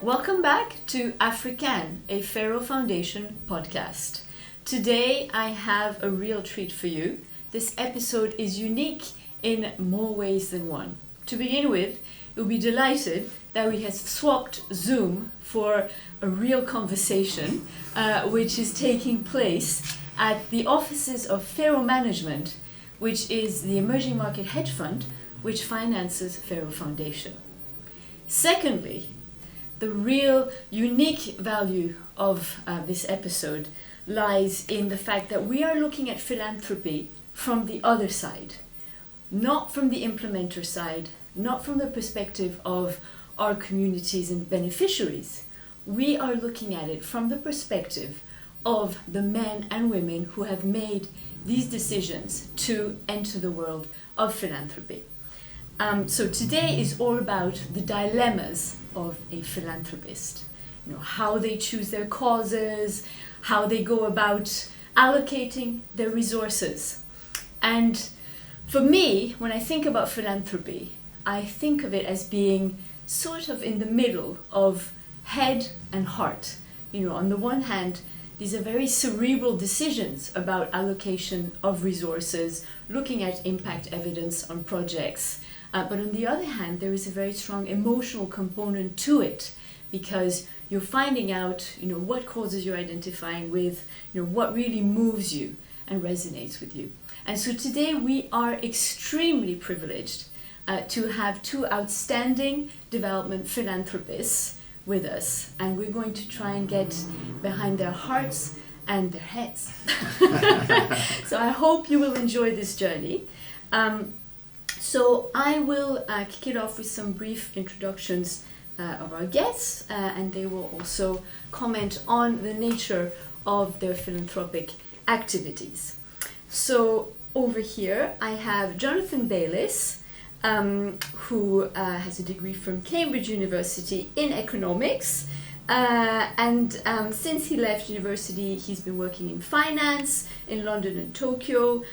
Welcome back to Afri-CAN, a Pharo Foundation podcast. Today I have a real treat for you. This episode is unique in more ways than one. To begin with, you'll be delighted that we have swapped Zoom for a real conversation, which is taking place at the offices of Pharo Management, which is the emerging market hedge fund which finances Pharo Foundation. Secondly, the real unique value of this episode lies in the fact that we are looking at philanthropy from the other side, not from the implementer side, not from the perspective of our communities and beneficiaries. We are looking at it from the perspective of the men and women who have made these decisions to enter the world of philanthropy. So today is all about the dilemmas of a philanthropist. You know, how they choose their causes, how they go about allocating their resources. And for me, when I think about philanthropy, I think of it as being sort of in the middle of head and heart. You know, on the one hand, these are very cerebral decisions about allocation of resources, looking at impact evidence on projects. But on the other hand, there is a very strong emotional component to it, because you're finding out, you know, what causes you're identifying with, you know, what really moves you and resonates with you. And so today we are extremely privileged to have two outstanding development philanthropists with us, and we're going to try and get behind their hearts and their heads. So I hope you will enjoy this journey. So I will kick it off with some brief introductions of our guests, and they will also comment on the nature of their philanthropic activities. So over here I have Jonathan Bayliss, who has a degree from Cambridge University in economics, and since he left university he's been working in finance in London and Tokyo,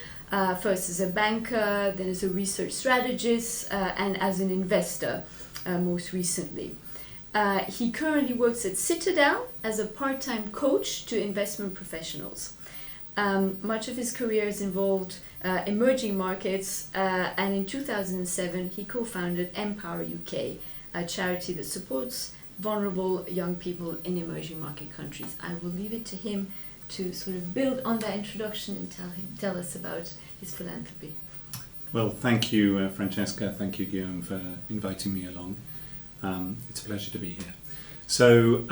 first as a banker, then as a research strategist, and as an investor most recently. He currently works at Citadel as a part-time coach to investment professionals. Much of his career is involved emerging markets, and in 2007 he co-founded Empower UK, a charity that supports vulnerable young people in emerging market countries. I will leave it to him to sort of build on that introduction and tell us about his philanthropy. Well, thank you, Francesca. Thank you, Guillaume, for inviting me along. It's a pleasure to be here. So,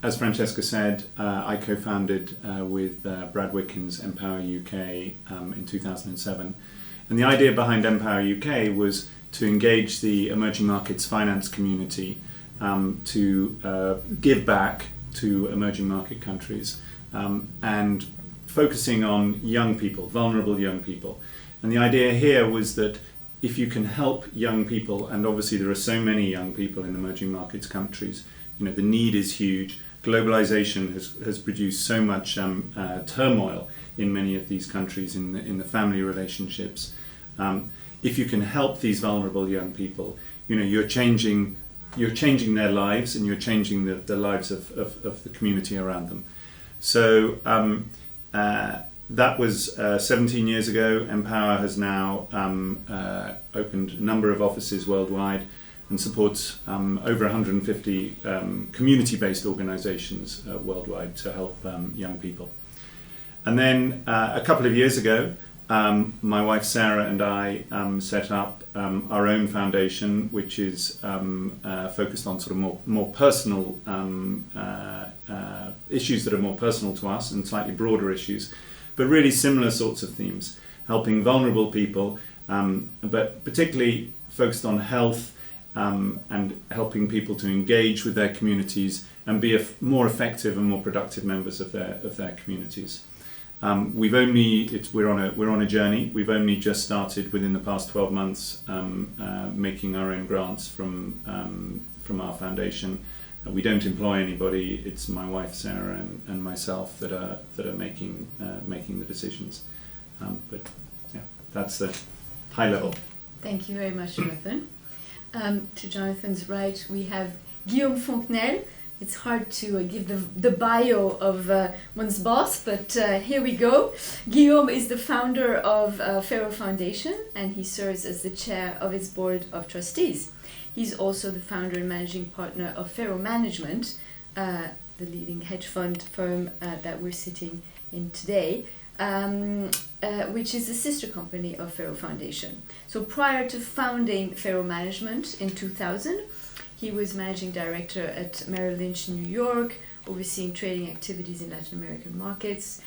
as Francesca said, I co-founded with Brad Wickens Empower UK in 2007. And the idea behind Empower UK was to engage the emerging markets finance community to give back to emerging market countries, and focusing on young people, vulnerable young people. And the idea here was that if you can help young people, and obviously there are so many young people in emerging markets countries, you know, the need is huge. Globalization has produced so much turmoil in many of these countries in the family relationships. If you can help these vulnerable young people, you know, you're changing their lives, and you're changing the lives of the community around them. So that was 17 years ago. Empower has now opened a number of offices worldwide and supports over 150 community-based organizations worldwide to help young people. And then a couple of years ago, my wife Sarah and I set up our own foundation, which is focused on sort of more personal issues that are more personal to us, and slightly broader issues, but really similar sorts of themes, helping vulnerable people, but particularly focused on health, and helping people to engage with their communities and be more effective and more productive members of their communities. We're on a journey. We've only just started within the past 12 months making our own grants from our foundation. We don't employ anybody. It's my wife Sarah and myself that are making the decisions. But yeah, that's the high level. Thank you very much, Jonathan. To Jonathan's right, we have Guillaume Fonkenell. It's hard to give the bio of one's boss, but here we go. Guillaume is the founder of Pharo Foundation, and he serves as the chair of its board of trustees. He's also the founder and managing partner of Pharo Management, the leading hedge fund firm that we're sitting in today, which is a sister company of Pharo Foundation. So prior to founding Pharo Management in 2000, he was managing director at Merrill Lynch in New York, overseeing trading activities in Latin American markets.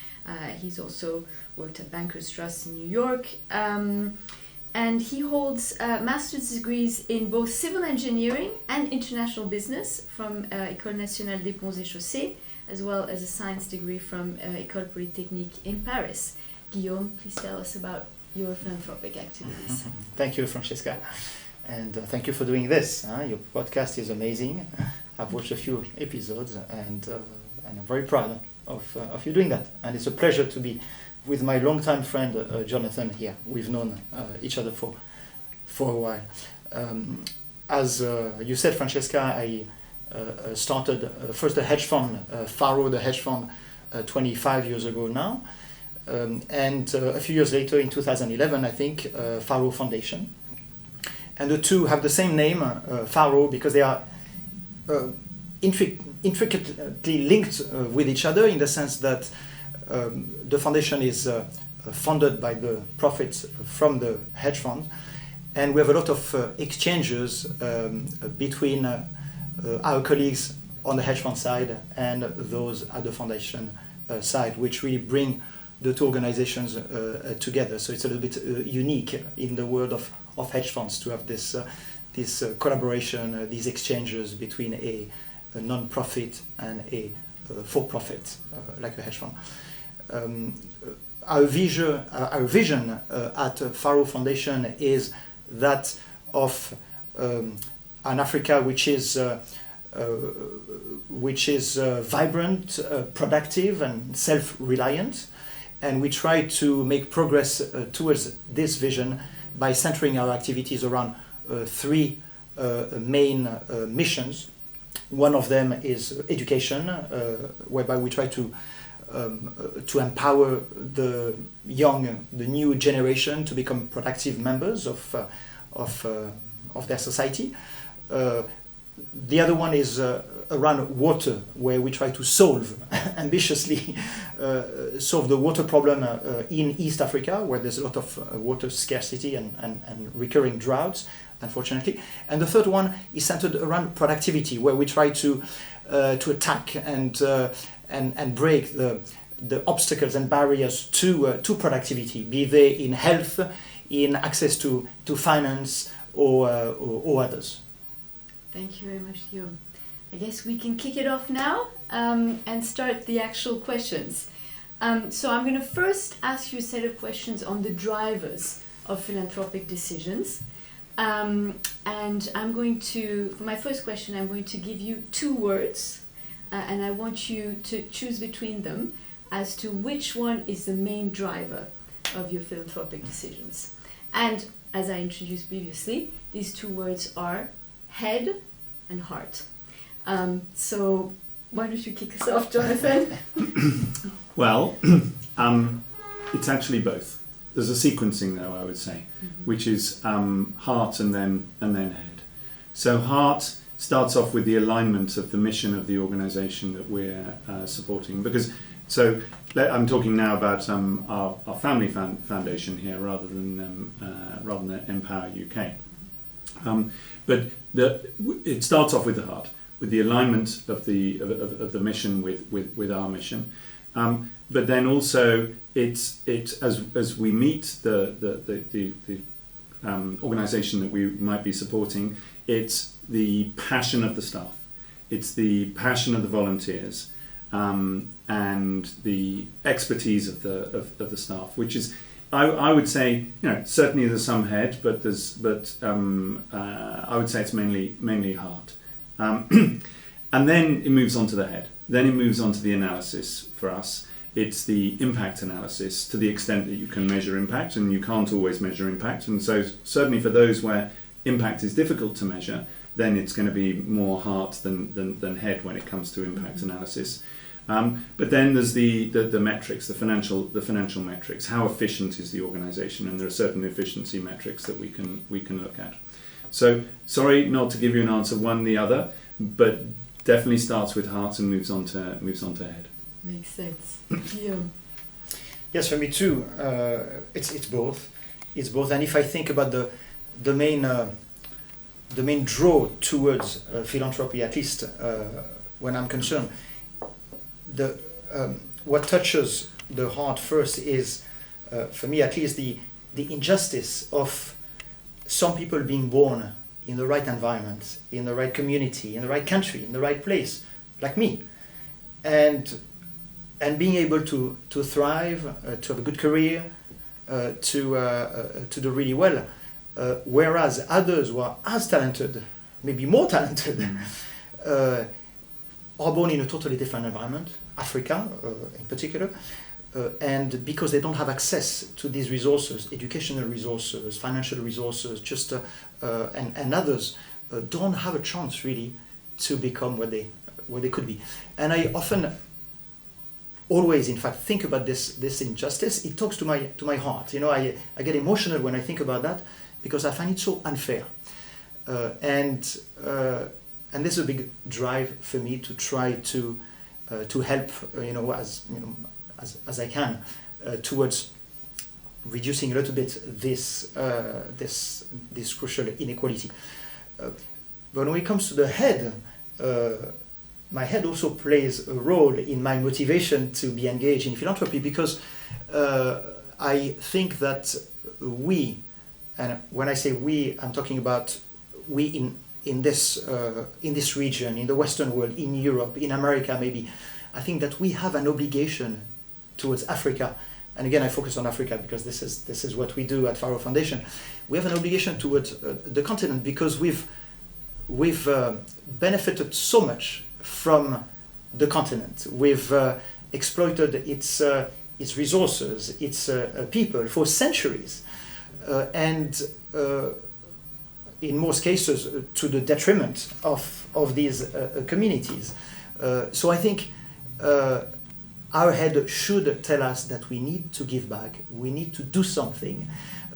He's also worked at Bankers Trust in New York. And he holds master's degrees in both civil engineering and international business from École Nationale des Ponts et Chaussées, as well as a science degree from École Polytechnique in Paris. Guillaume, please tell us about your philanthropic activities. Thank you, Francesca. And thank you for doing this. Your podcast is amazing. I've watched a few episodes, and I'm very proud of you doing that. And it's a pleasure to be with my longtime friend Jonathan here. We've known each other for a while. As you said, Francesca, I started first a hedge fund, Pharo, the hedge fund, 25 years ago now. And a few years later, in 2011, I think, Pharo Foundation. And the two have the same name, Pharo, because they are intricately linked with each other, in the sense that the foundation is funded by the profits from the hedge fund, and we have a lot of exchanges between our colleagues on the hedge fund side and those at the foundation side, which really bring the two organizations together. So it's a little bit unique in the world of hedge funds to have this collaboration, these exchanges between a non-profit and a for-profit, like a hedge fund. Our vision at Pharo Foundation is that of an Africa which is vibrant, productive, and self-reliant, and we try to make progress towards this vision by centering our activities around three main missions. One of them is education, whereby we try to empower the new generation to become productive members of their society. The other one is around water, where we try to solve ambitiously solve the water problem in East Africa, where there's a lot of water scarcity and recurring droughts, unfortunately. And the third one is centered around productivity, where we try to attack and break the obstacles and barriers to productivity, be they in health, in access to finance, or others. Thank you very much, Guillaume. I guess we can kick it off now and start the actual questions. So I'm going to first ask you a set of questions on the drivers of philanthropic decisions. And I'm going to, for my first question, I'm going to give you two words, and I want you to choose between them as to which one is the main driver of your philanthropic decisions. And as I introduced previously, these two words are head and heart. So why don't you kick us off, Jonathan? Well, it's actually both. There's a sequencing, though, I would say, which is heart and then head. So heart starts off with the alignment of the mission of the organisation that we're supporting. I'm talking now about our family foundation here, rather than Empower UK. But it starts off with the heart, with the alignment of the mission with our mission. But then also it's as we meet the organisation that we might be supporting, it's the passion of the staff, it's the passion of the volunteers, and the expertise of the staff, which is, I would say, certainly there's some head, but I would say it's mainly heart. And then it moves on to the head. Then it moves on to the analysis for us. It's the impact analysis, to the extent that you can measure impact, and you can't always measure impact. And so certainly for those where impact is difficult to measure, then it's going to be more heart than head when it comes to impact analysis. But then there's the metrics, the financial metrics. How efficient is the organisation? And there are certain efficiency metrics that we can look at. So sorry not to give you an answer one the other, but definitely starts with heart and moves on to head. Makes sense. Guillaume. Yes, for me too. It's both. It's both. And if I think about the main draw towards philanthropy, at least when I'm concerned, what touches the heart first is, for me at least, the injustice of some people being born in the right environment, in the right community, in the right country, in the right place, like me, and being able to thrive, to have a good career, to do really well, whereas others who are as talented, maybe more talented, are born in a totally different environment, Africa in particular, and because they don't have access to these resources, educational resources, financial resources, and others, don't have a chance really to become what they could be. And I often, always in fact, think about this injustice. It talks to my heart. I get emotional when I think about that, because I find it so unfair. And this is a big drive for me to try to help, as I can, towards reducing a little bit this crucial inequality. But when it comes to the head, my head also plays a role in my motivation to be engaged in philanthropy, because I think that we, and when I say we, I'm talking about we in this region, in the Western world, in Europe, in America maybe. I think that we have an obligation towards Africa, and again I focus on Africa because this is what we do at Pharo Foundation. We have an obligation towards the continent, because we've benefited so much from the continent. We've exploited its resources, its people for centuries, and in most cases to the detriment of these communities. So I think our head should tell us that we need to give back, we need to do something.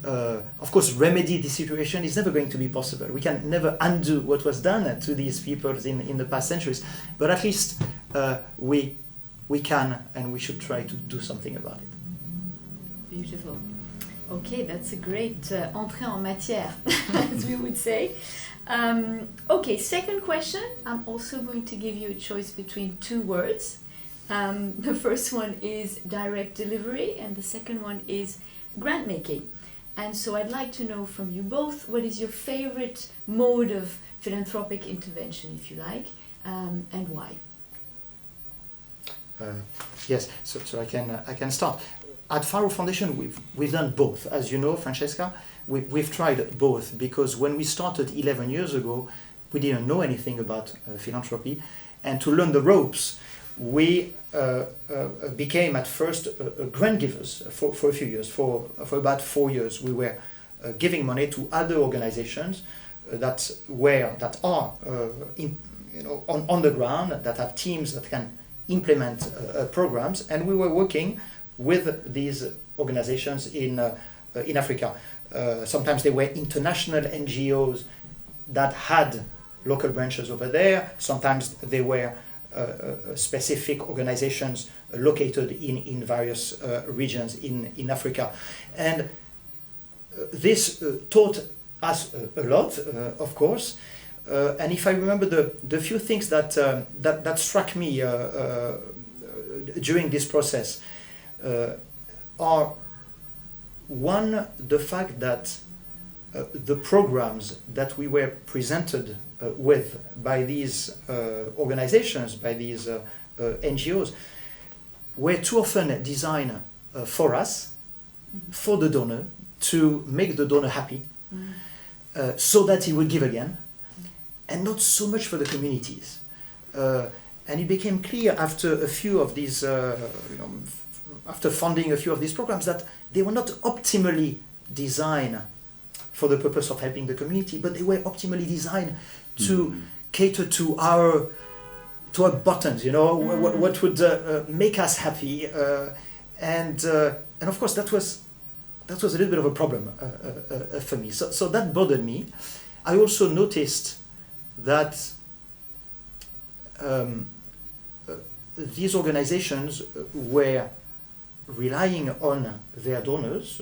Of course, remedy the situation is never going to be possible. We can never undo what was done to these people in the past centuries, but at least we can, and we should try to do something about it. Beautiful. Okay, that's a great entrée en matière, as we would say. Okay, second question. I'm also going to give you a choice between two words. The first one is direct delivery, and the second one is grant making. And so I'd like to know from you both, what is your favorite mode of philanthropic intervention, if you like, and why? Yes, so I can start. At Pharo Foundation, we've done both. As you know, Francesca, we've tried both, because when we started 11 years ago, we didn't know anything about philanthropy, and to learn the ropes, we became at first grant givers for a few years. For about 4 years, we were giving money to other organizations that are on the ground, that have teams that can implement programs, and we were working with these organizations in Africa. Sometimes they were international NGOs that had local branches over there. Sometimes they were specific organizations located in various regions in Africa. And this taught us a lot, of course. And if I remember the few things that struck me during this process, are one, the fact that the programs that we were presented with by these organizations, by these NGOs, were too often designed for us, for the donor, to make the donor happy, so that he would give again, and not so much for the communities. And it became clear after a few of these, after funding a few of these programs, that they were not optimally designed for the purpose of helping the community, but they were optimally designed to cater to our buttons, what would make us happy, and of course that was a little bit of a problem for me. So that bothered me. I also noticed that these organizations were relying on their donors,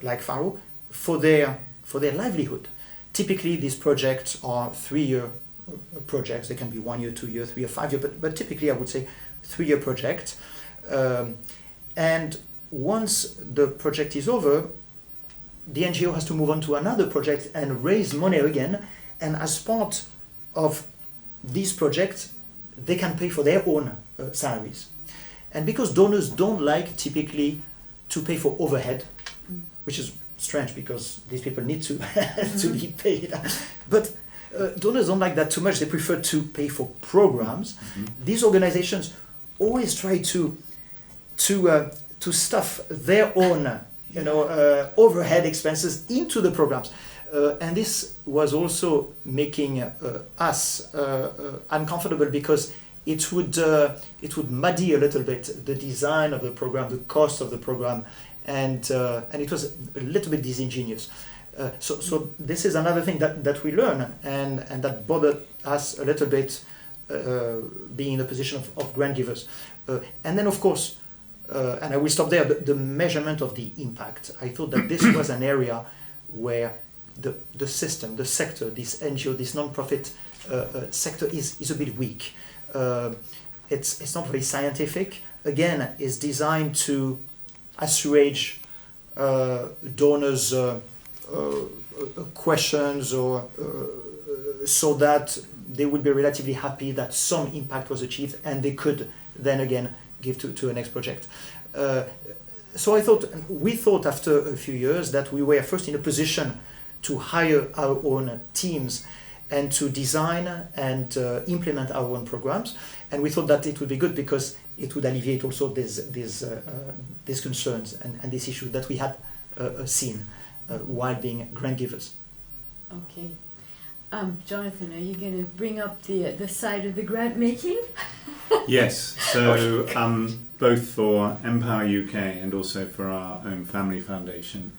like Pharo, for their livelihood. Typically, these projects are 3-year projects. They can be 1 year, 2 year, 3 year, 5 year, but typically I would say 3-year projects. And once the project is over, the NGO has to move on to another project and raise money again. And as part of these projects, they can pay for their own salaries. And because donors don't like typically to pay for overhead, which is strange because these people need to to be paid, but donors don't like that too much. They prefer to pay for programs. These organizations always try to stuff their own overhead expenses into the programs. And this was also making us uncomfortable because it would muddy a little bit the design of the program, the cost of the program, and it was a little bit disingenuous. So this is another thing that we learn, and that bothered us a little bit, being in the position of grant givers. And then of course, and I will stop there, the measurement of the impact. I thought that this was an area where the system, the sector, this NGO, this non-profit sector is a bit weak. It's not very scientific. Again, it's designed to assuage donors' questions, or so that they would be relatively happy that some impact was achieved, and they could then again give to a next project. So we thought after a few years that we were first in a position to hire our own teams and to design and implement our own programs. And we thought that it would be good because it would alleviate also these concerns and this issue that we had seen while being grant givers. Okay. Jonathan, are you going to bring up the side of the grant making? Yes. So both for Empower UK and also for our own family foundation,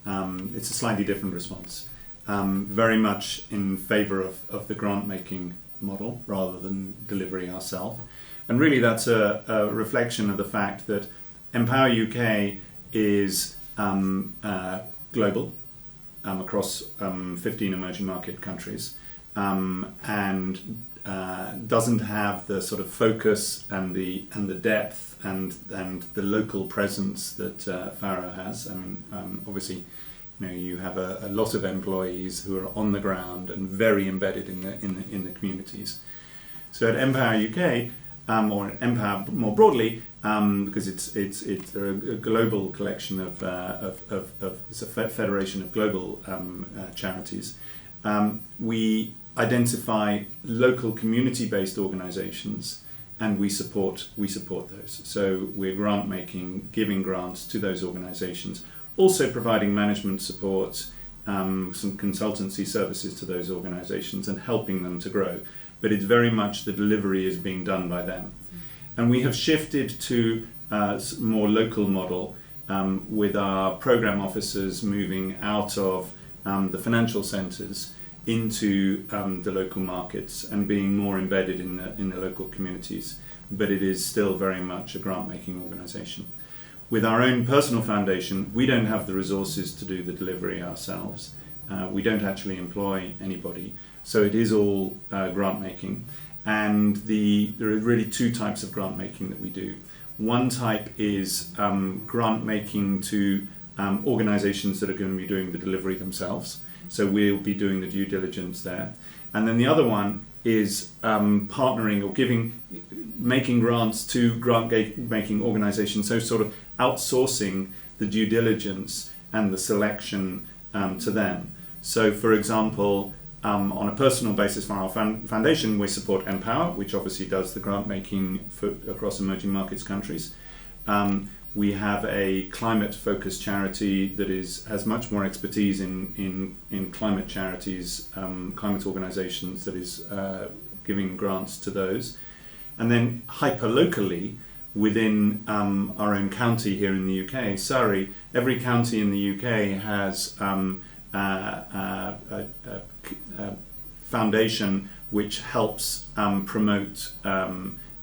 it's a slightly different response. Very much in favour of the grant making model rather than delivery ourselves. And really that's a reflection of the fact that Empower UK is global, across 15 emerging market countries, and doesn't have the sort of focus and the depth and the local presence that Pharo has. I mean, obviously, you have a lot of employees who are on the ground and very embedded in the communities. So at Empower UK, or Empower more broadly, because it's a global collection of it's a federation of global charities. We identify local community-based organisations, and we support those. So we're grant making, giving grants to those organisations, also providing management support, some consultancy services to those organisations, and helping them to grow. But it's very much the delivery is being done by them. And we have shifted to a more local model, with our program officers moving out of the financial centres into the local markets and being more embedded in the local communities. But it is still very much a grant-making organisation. With our own personal foundation, we don't have the resources to do the delivery ourselves. We don't actually employ anybody. So it is all grant making, and there are really two types of grant making that we do. One type is grant making to organisations that are going to be doing the delivery themselves. So we'll be doing the due diligence there. And then the other one is partnering or making grants to grant making organisations. So sort of outsourcing the due diligence and the selection to them. So for example, on a personal basis for our foundation, we support Empower, which obviously does the grant making across emerging markets countries. We have a climate-focused charity that has much more expertise in climate charities, climate organisations, that is giving grants to those. And then hyper-locally, within our own county here in the UK, Surrey, every county in the UK has a foundation which helps promote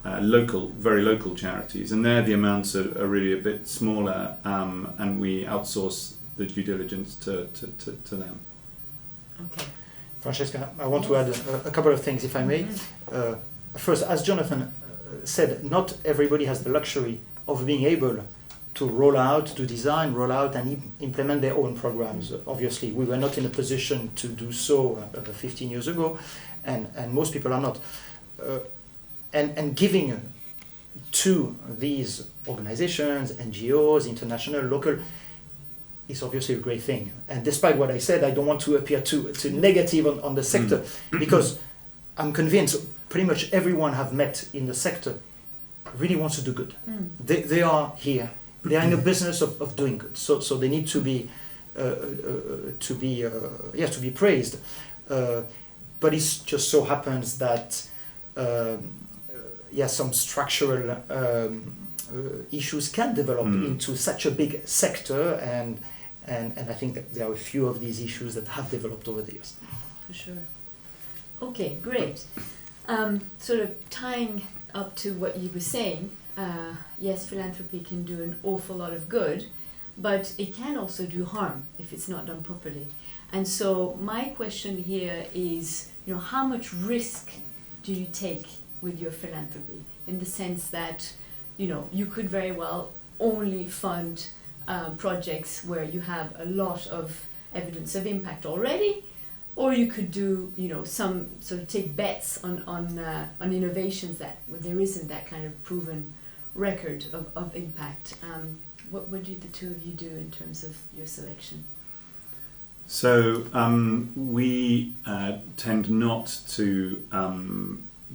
very local charities, and there the amounts are really a bit smaller, and we outsource the due diligence to them. Okay. Francesca, I want to add a couple of things, if I may. First, as Jonathan said, not everybody has the luxury of being able to design, roll out, and implement their own programs. Obviously, we were not in a position to do so 15 years ago, and most people are not. And giving to these organizations, NGOs, international, local, is obviously a great thing. And despite what I said, I don't want to appear too negative on the sector, because I'm convinced pretty much everyone I've met in the sector really wants to do good. They are here. They are in the business of doing good. So they need to be praised. But it just so happens that some structural issues can develop into such a big sector, and I think that there are a few of these issues that have developed over the years. For sure. Okay, great. Sort of tying up to what you were saying, yes, philanthropy can do an awful lot of good, but it can also do harm if it's not done properly. And so my question here is, how much risk do you take with your philanthropy, in the sense that, you could very well only fund projects where you have a lot of evidence of impact already, or you could do, some sort of take bets on innovations where there isn't that kind of proven record of impact. What do the two of you do in terms of your selection? So we tend not to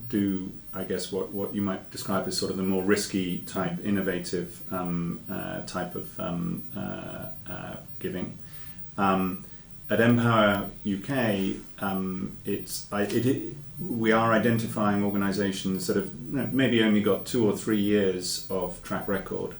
do, I guess, what you might describe as sort of the more risky type, innovative type of giving. At Empower UK, we are identifying organisations that have maybe only got 2 or 3 years of track record.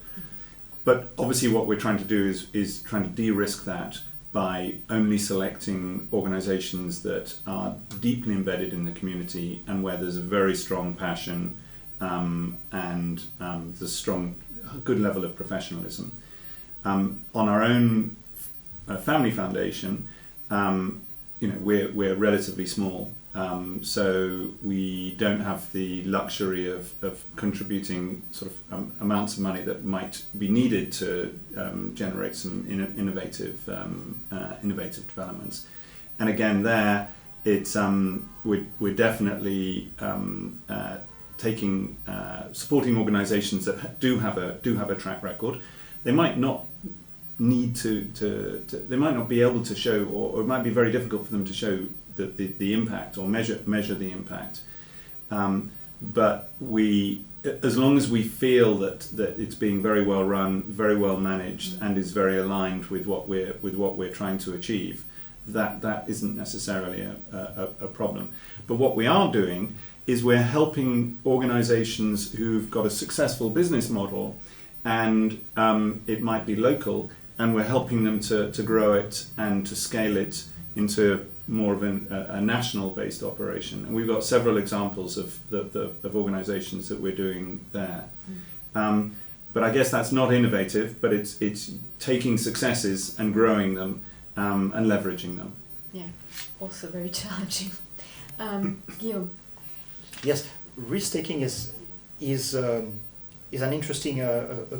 But obviously what we're trying to do is trying to de-risk that by only selecting organisations that are deeply embedded in the community and where there's a very strong passion and there's a good level of professionalism. On our own family foundation, we're relatively small, so we don't have the luxury of contributing sort of amounts of money that might be needed to generate some innovative developments. And again, there it's we're definitely supporting organisations that do have a track record. They might not need they might not be able to show, or it might be very difficult for them to show the impact or measure the impact. But as long as we feel that it's being very well run, very well managed, and is very aligned with what we're trying to achieve, that isn't necessarily a problem. But what we are doing is we're helping organisations who've got a successful business model, and it might be local, and we're helping them to grow it and to scale it into more of a national-based operation. And we've got several examples of organisations that we're doing there. But I guess that's not innovative, but it's taking successes and growing them and leveraging them. Yeah, also very challenging. Guillaume? Yes, risk-taking is an interesting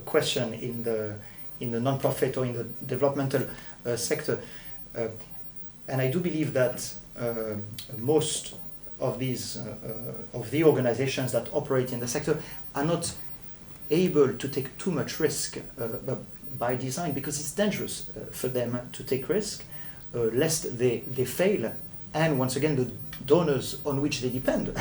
question in the non-profit or in the developmental sector. And I do believe that most of the organizations that operate in the sector are not able to take too much risk by design, because it's dangerous for them to take risk, lest they fail, and once again the donors on which they depend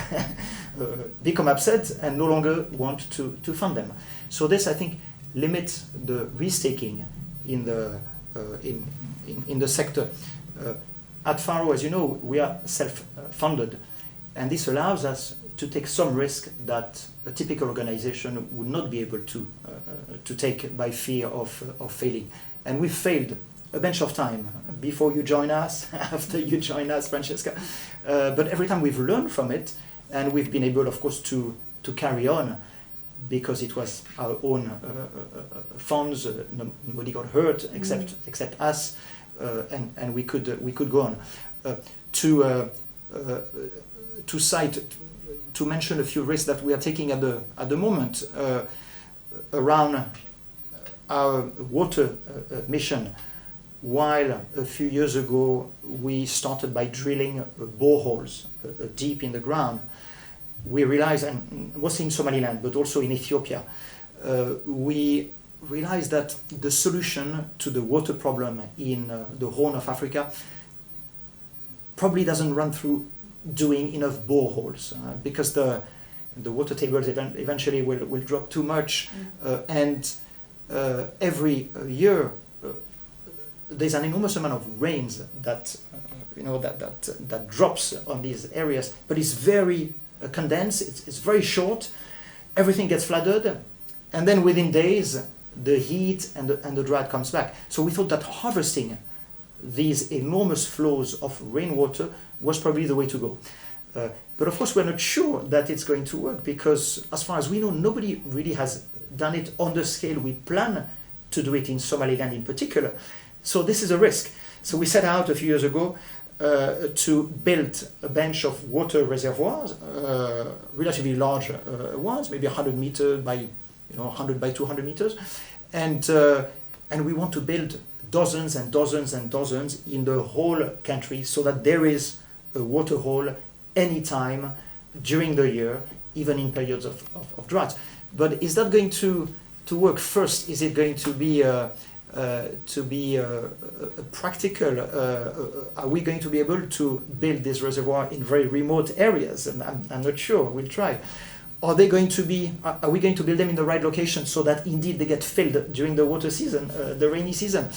become upset and no longer want to fund them. So this, I think, limit the risk-taking in the sector. At Pharo, as you know, we are self-funded, and this allows us to take some risk that a typical organization would not be able to take by fear of failing. And we've failed a bunch of time before you join us, after you join us, Francesca. But every time we've learned from it, and we've been able, of course, to carry on, because it was our own funds. Nobody got hurt except us, and we could go on. To mention a few risks that we are taking at the moment around our water mission. While a few years ago we started by drilling boreholes deep in the ground, we realized, and mostly in Somaliland, but also in Ethiopia, we realized that the solution to the water problem in the Horn of Africa probably doesn't run through doing enough boreholes, because the water tables eventually will drop too much, and every year there's an enormous amount of rains that drops on these areas, but it's very condensed. It's very short. Everything gets flooded, and then within days the heat and the drought comes back. So we thought that harvesting these enormous flows of rainwater was probably the way to go. But of course we're not sure that it's going to work, because as far as we know, nobody really has done it on the scale we plan to do it in Somaliland in particular. So this is a risk. So we set out a few years ago to build a bunch of water reservoirs, relatively large ones, maybe 100 meters by 100 by 200 meters, and we want to build dozens and dozens and dozens in the whole country, so that there is a water hole anytime during the year, even in periods of drought. But is that going to work? First, is it going to be practical? Are we going to be able to build this reservoir in very remote areas? And I'm not sure. We'll try. Are we going to build them in the right location so that indeed they get filled during the water season, the rainy season?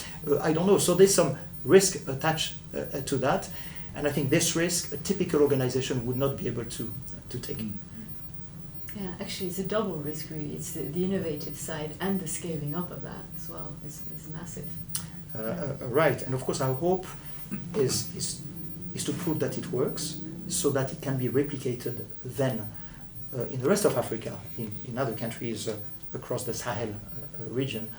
I don't know. So there's some risk attached to that, and I think this risk a typical organization would not be able to take. Yeah, actually, it's a double risk, really. It's the innovative side and the scaling up of that as well is massive. Right, and of course our hope is to prove that it works, so that it can be replicated then in the rest of Africa, in other countries across the Sahel region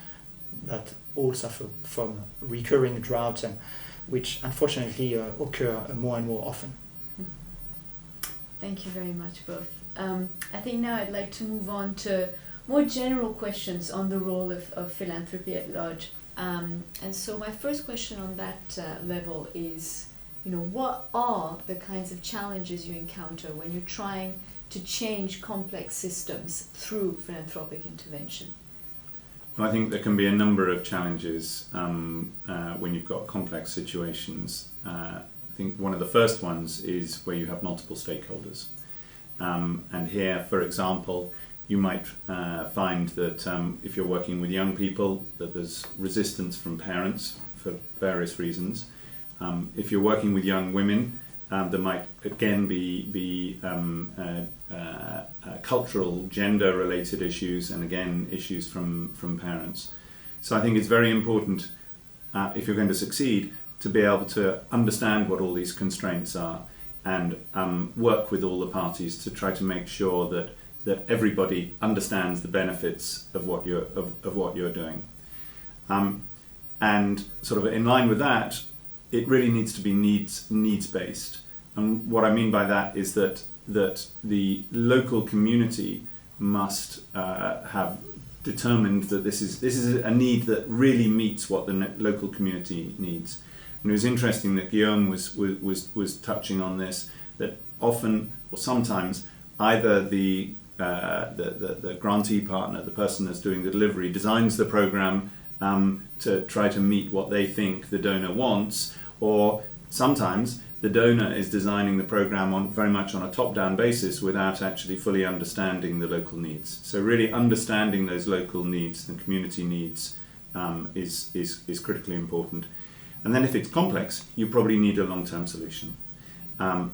that all suffer from recurring droughts, and which unfortunately occur more and more often. Thank you very much, both. I think now I'd like to move on to more general questions on the role of philanthropy at large. And so my first question on that level is, what are the kinds of challenges you encounter when you're trying to change complex systems through philanthropic intervention? Well, I think there can be a number of challenges when you've got complex situations. I think one of the first ones is where you have multiple stakeholders. And here, for example, you might find that if you're working with young people, that there's resistance from parents for various reasons. If you're working with young women, there might again be cultural, gender-related issues, and again issues from parents. So I think it's very important, if you're going to succeed, to be able to understand what all these constraints are, and work with all the parties to try to make sure that everybody understands the benefits of what you're doing. And sort of in line with that, it really needs to be needs based. And what I mean by that is that the local community must have determined that this is a need that really meets what the local community needs. And it was interesting that Guillaume was touching on this, that often or sometimes either the grantee partner, the person that's doing the delivery, designs the program to try to meet what they think the donor wants, or sometimes the donor is designing the program very much on a top-down basis without actually fully understanding the local needs. So really understanding those local needs, the community needs, is critically important. And then if it's complex, you probably need a long-term solution. And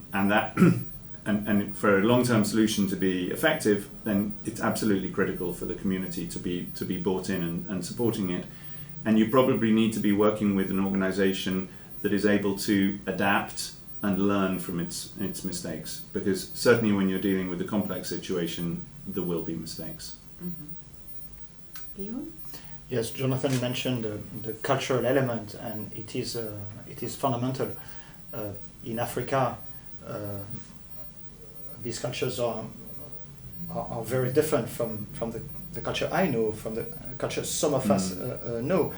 for a long-term solution to be effective, then it's absolutely critical for the community to be bought in and supporting it. And you probably need to be working with an organization that is able to adapt and learn from its mistakes, because certainly when you're dealing with a complex situation, there will be mistakes. Mm-hmm. Guillaume? Yes, Jonathan mentioned the cultural element, and it is fundamental. In Africa, these cultures are very different from the culture I know, from the culture some of us know.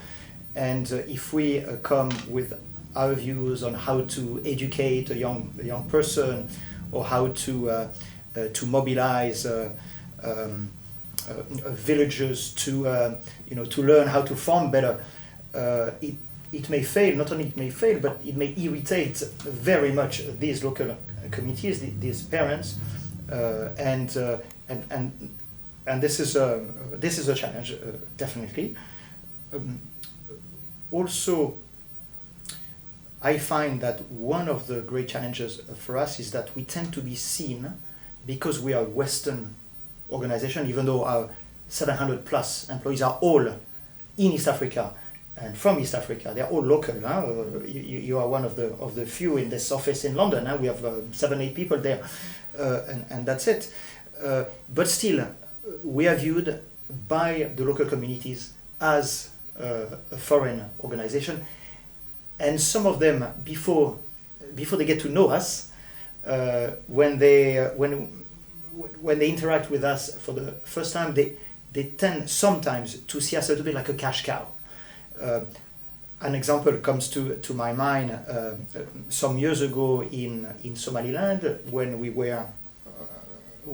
And if we come with our views on how to educate a young person, or how to mobilize villagers to learn how to farm better, it may fail. Not only it may fail, but it may irritate very much these local communities, these parents, and this is a challenge, definitely. Also, I find that one of the great challenges for us is that we tend to be seen, because we are Western organization, even though our 700 plus employees are all in East Africa and from East Africa. They are all local. You are one of the few in this office in London. We have 7-8 people there, and that's it. But still, we are viewed by the local communities as a foreign organization. And some of them, before they get to know us, when they interact with us for the first time, they tend sometimes to see us a little bit like a cash cow. An example comes to my mind some years ago in Somaliland, when we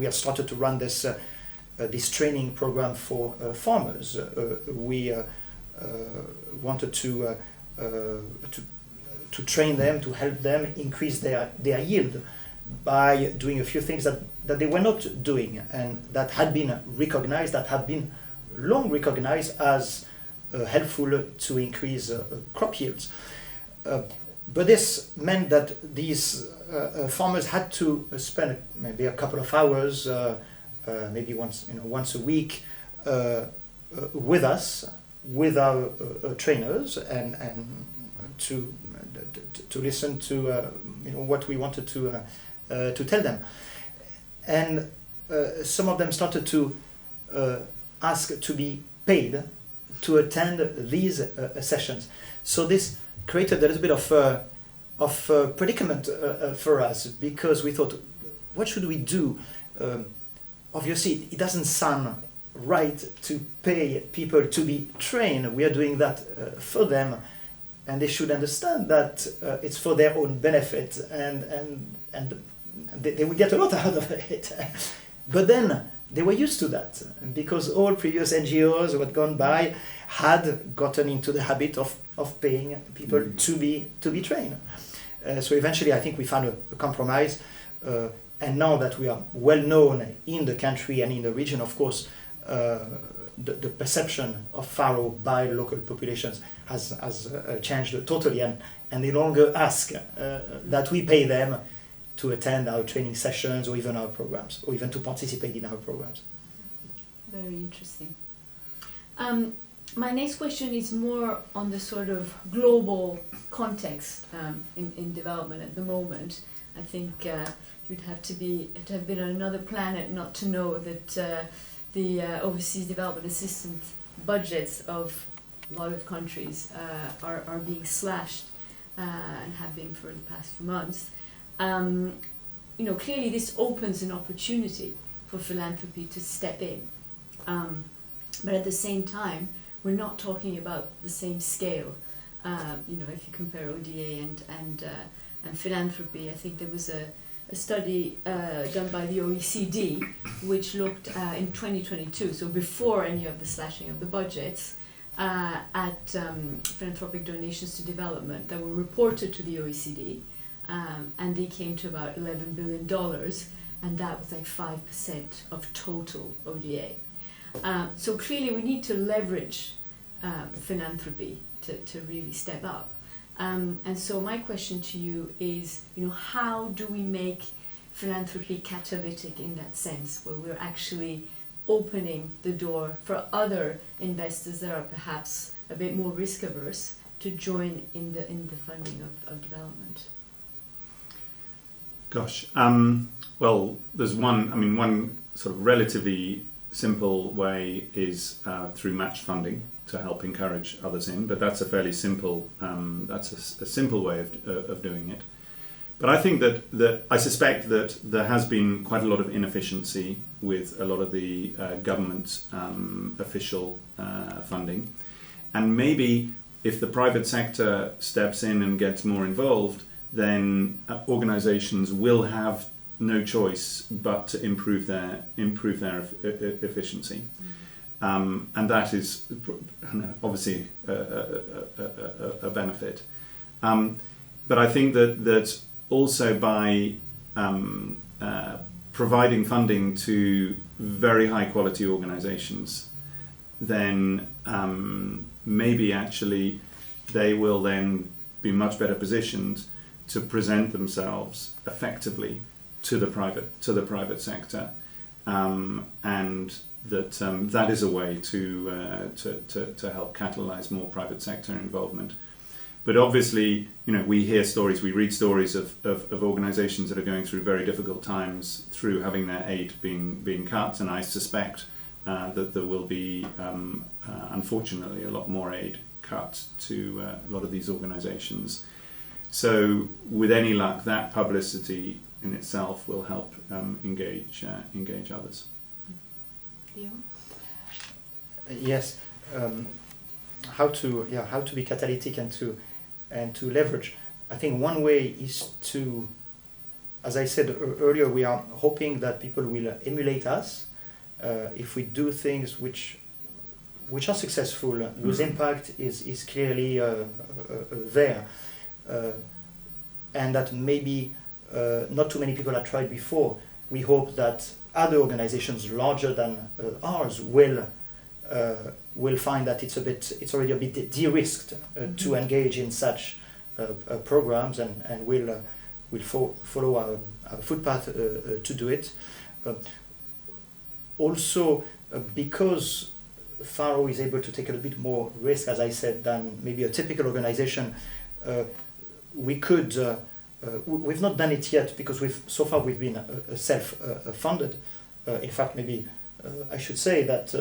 had started to run this training program for farmers. We wanted to train them, to help them increase their yield by doing a few things that they were not doing, and that had been long recognized as helpful to increase crop yields. But this meant that these farmers had to spend maybe a couple of hours, maybe once a week, with us, with our trainers, and to listen to what we wanted to tell them. And some of them started to ask to be paid to attend these sessions. So this created a little bit of predicament for us, because we thought, what should we do? Obviously, it doesn't sound right to pay people to be trained. We are doing that for them, and they should understand that it's for their own benefit, and they will get a lot out of it. But then they were used to that, because all previous NGOs who had gone by had gotten into the habit of paying people to be trained. So eventually, I think we found a compromise, and now that we are well known in the country and in the region, of course, the perception of Pharo by local populations has changed totally, and they no longer ask that we pay them to attend our training sessions, or even our programs, or even to participate in our programs. Very interesting. My next question is more on the sort of global context in development at the moment. I think you'd have to have been on another planet not to know that the overseas development assistance budgets of a lot of countries are being slashed and have been for the past few months. Clearly this opens an opportunity for philanthropy to step in. But at the same time, we're not talking about the same scale. If you compare ODA and philanthropy, I think there was a study done by the OECD which looked in 2022, so before any of the slashing of the budgets, at philanthropic donations to development that were reported to the OECD. and they came to about $11 billion, and that was like 5% of total ODA. So clearly we need to leverage philanthropy to really step up. And so my question to you is, how do we make philanthropy catalytic in that sense, where we're actually opening the door for other investors that are perhaps a bit more risk averse to join in the funding of development? Gosh, well, there's one sort of relatively simple way is through match funding to help encourage others in, but that's a fairly simple, that's a simple way of doing it. But I think that I suspect that there has been quite a lot of inefficiency with a lot of the government official funding, and maybe if the private sector steps in and gets more involved, then organisations will have no choice but to improve their efficiency, and that is obviously a benefit. But I think that also by providing funding to very high quality organisations, then maybe actually they will then be much better positioned to present themselves effectively to the private sector, and that is a way to help catalyse more private sector involvement. But obviously, we hear stories, we read stories of organisations that are going through very difficult times through having their aid being cut, and I suspect that there will be, unfortunately, a lot more aid cut to a lot of these organisations. So, with any luck, that publicity in itself will help engage others. Guillaume? Yes, how to be catalytic and to leverage. I think one way is to, as I said earlier, we are hoping that people will emulate us if we do things which are successful, whose impact is clearly there, and that maybe not too many people have tried before. We hope that other organizations larger than ours will find that it's already a bit de-risked to engage in such programs, and will follow our footpath to do it. Also, because Pharo is able to take a little bit more risk, as I said, than maybe a typical organization, we could. We've not done it yet because so far we've been self-funded. In fact, maybe I should say that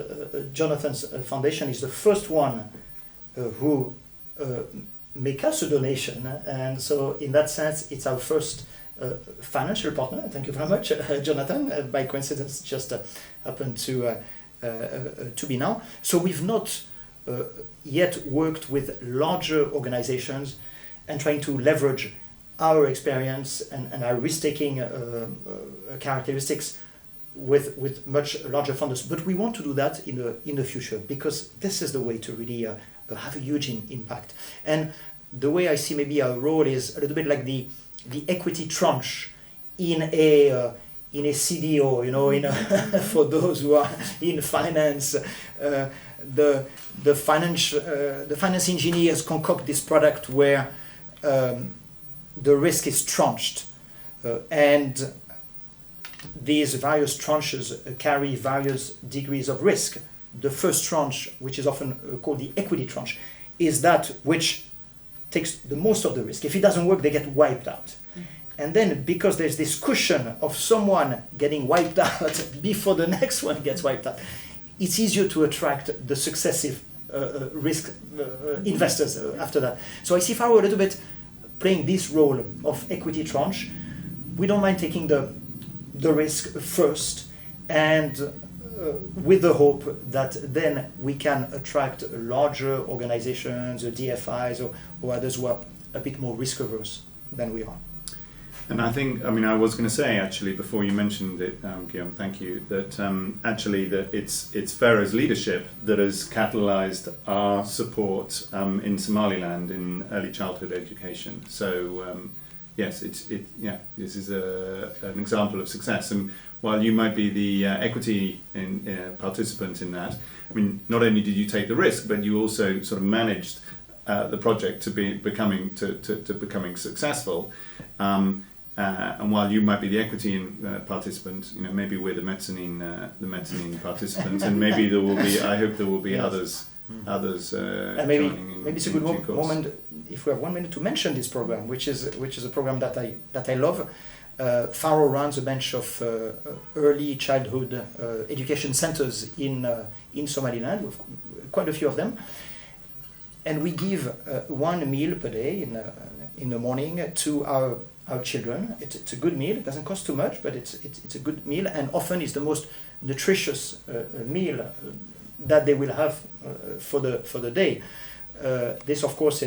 Jonathan's foundation is the first one who make us a donation, and so in that sense, it's our first financial partner. Thank you very much, Jonathan. By coincidence, just happened to be now. So we've not yet worked with larger organizations and trying to leverage our experience and our risk-taking characteristics with much larger funders. But we want to do that in the future, because this is the way to really have a huge impact. And the way I see maybe our role is a little bit like the equity tranche in a CDO, for those who are in finance, the finance engineers concoct this product where the risk is tranched, and these various tranches carry various degrees of risk. The first tranche, which is often called the equity tranche, is that which takes the most of the risk. If it doesn't work, they get wiped out. And then, because there's this cushion of someone getting wiped out before the next one gets wiped out, it's easier to attract the successive risk investors after that. So I see Pharo a little bit playing this role of equity tranche. We don't mind taking the risk first, and with the hope that then we can attract larger organizations, DFIs, or others who are a bit more risk averse than we are. And I think, I was going to say, actually, before you mentioned it, Guillaume, thank you, that actually that it's Pharo's leadership that has catalysed our support in Somaliland in early childhood education. So, yes, this is an example of success. And while you might be the equity participant in that, I mean, not only did you take the risk, but you also sort of managed the project to becoming successful. And while you might be the equity participant, maybe we're the mezzanine participant, and maybe there will be. I hope there will be others. Joining in. Maybe it's a good moment, if we have 1 minute, to mention this program, which is a program that I love. Pharo runs a bunch of early childhood education centers in Somaliland, with quite a few of them, and we give 1 meal per day in the morning to our children. It's a good meal. It doesn't cost too much, but it's a good meal, and often it's the most nutritious meal that they will have for the day. This, of course,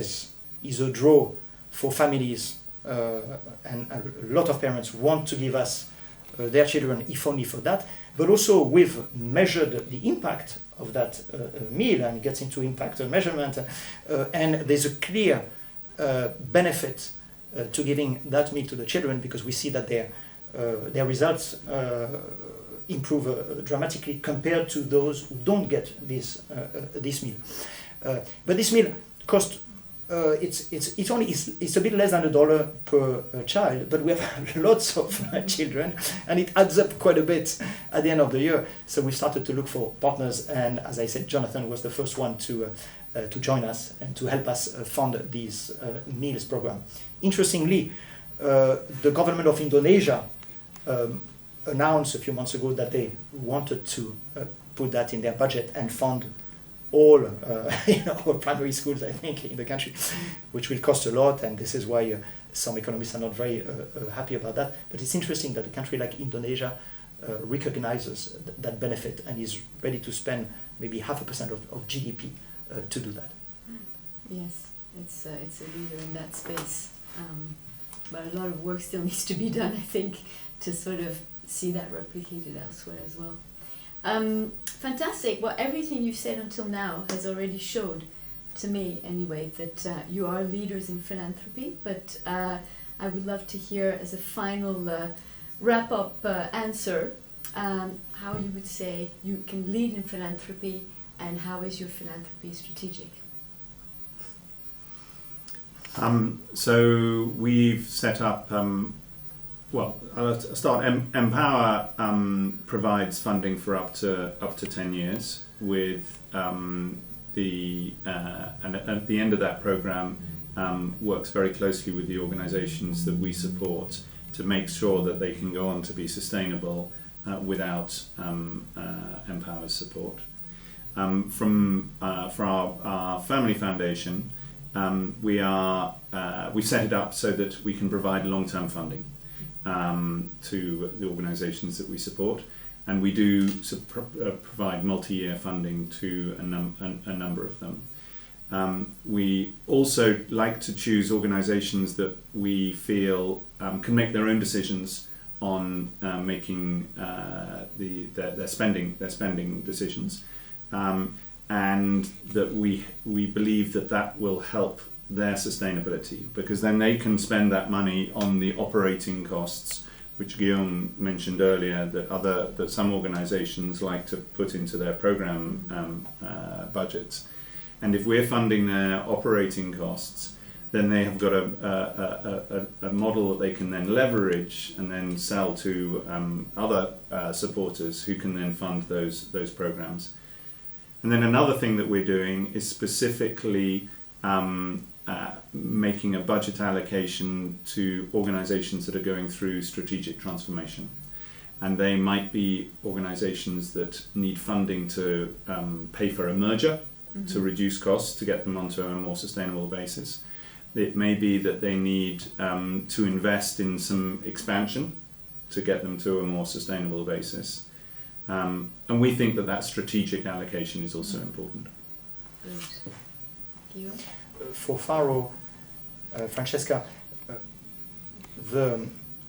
is a draw for families, and a lot of parents want to give us their children, if only for that. But also we've measured the impact of that meal, and it gets into impact measurement, and there's a clear benefit to giving that meal to the children, because we see that their results improve dramatically compared to those who don't get this meal. But this meal costs it's a bit less than $1 per child, but we have lots of children, and it adds up quite a bit at the end of the year. So we started to look for partners, and as I said, Jonathan was the first one to join us and to help us fund this meals program. Interestingly, the government of Indonesia announced a few months ago that they wanted to put that in their budget and fund all primary schools, I think, in the country, which will cost a lot, and this is why some economists are not very happy about that. But it's interesting that a country like Indonesia recognizes that benefit and is ready to spend maybe 0.5% of GDP to do that. Yes, it's a leader in that space, but a lot of work still needs to be done, I think, to sort of see that replicated elsewhere as well. Fantastic. Well, everything you've said until now has already showed, to me anyway, that you are leaders in philanthropy, but I would love to hear, as a final wrap-up answer, how you would say you can lead in philanthropy, and how is your philanthropy strategic? So we've set up I'll start. Empower provides funding for up to 10 years, with and at the end of that program works very closely with the organisations that we support to make sure that they can go on to be sustainable without Empower's support. For our family foundation, we set it up so that we can provide long-term funding to the organisations that we support, and we do provide multi-year funding to a number of them. We also like to choose organisations that we feel can make their own decisions on making their spending decisions, and that we believe that will help their sustainability, because then they can spend that money on the operating costs, which Guillaume mentioned earlier, that some organisations like to put into their program budgets. And if we're funding their operating costs, then they have got a model that they can then leverage and then sell to other supporters who can then fund those programs. And then another thing that we're doing is specifically making a budget allocation to organisations that are going through strategic transformation. And they might be organisations that need funding to pay for a merger, to reduce costs, to get them onto a more sustainable basis. It may be that they need to invest in some expansion to get them to a more sustainable basis. And we think that strategic allocation is also important. Good. Guillaume? For Pharo, Francesca,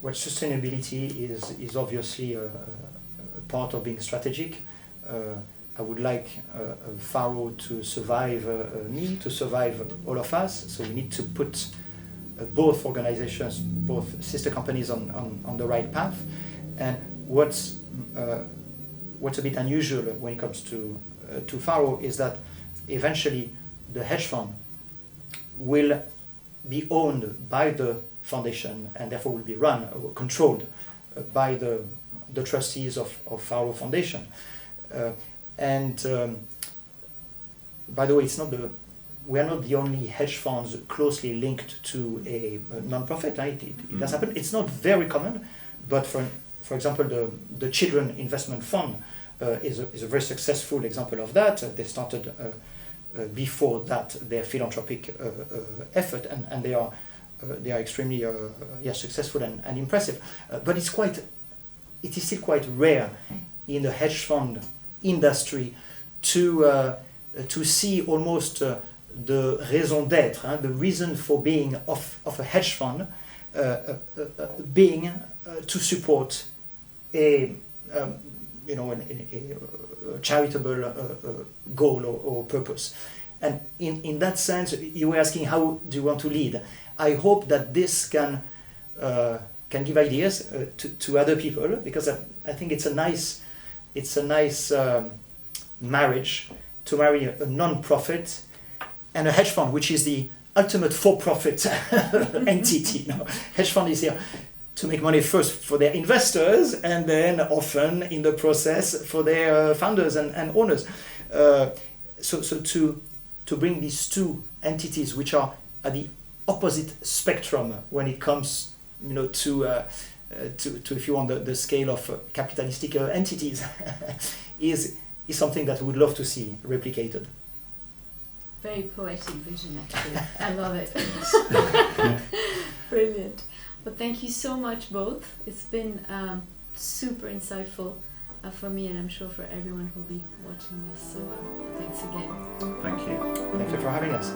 sustainability is obviously a part of being strategic. I would like Pharo to survive me, to survive all of us. So we need to put both organizations, both sister companies on the right path. And what's a bit unusual when it comes to Pharo is that eventually the hedge fund will be owned by the foundation and therefore will be run or controlled by the trustees of Pharo Foundation. By the way, we are not the only hedge funds closely linked to a non-profit. Right? It does happen. It's not very common, but for example, the Children Investment Fund is a very successful example of that. They started before that their philanthropic effort, and they are extremely successful and impressive. But it is still quite rare in the hedge fund industry to see almost the raison d'être, the reason for being of a hedge fund, being to support a charitable goal or purpose. And in that sense, you were asking how do you want to lead. I hope that this can give ideas to other people, because I think it's a nice marriage to marry a non-profit and a hedge fund, which is the ultimate for-profit entity. Hedge fund is here to make money first for their investors, and then often in the process for their founders and owners. So to bring these two entities, which are at the opposite spectrum when it comes, to if you want the scale of capitalistic entities, is something that we would love to see replicated. Very poetic vision, actually. I love it. Brilliant. Well, thank you so much, both. It's been super insightful for me, and I'm sure for everyone who will be watching this. So thanks again. Thank you. Thank you for having us.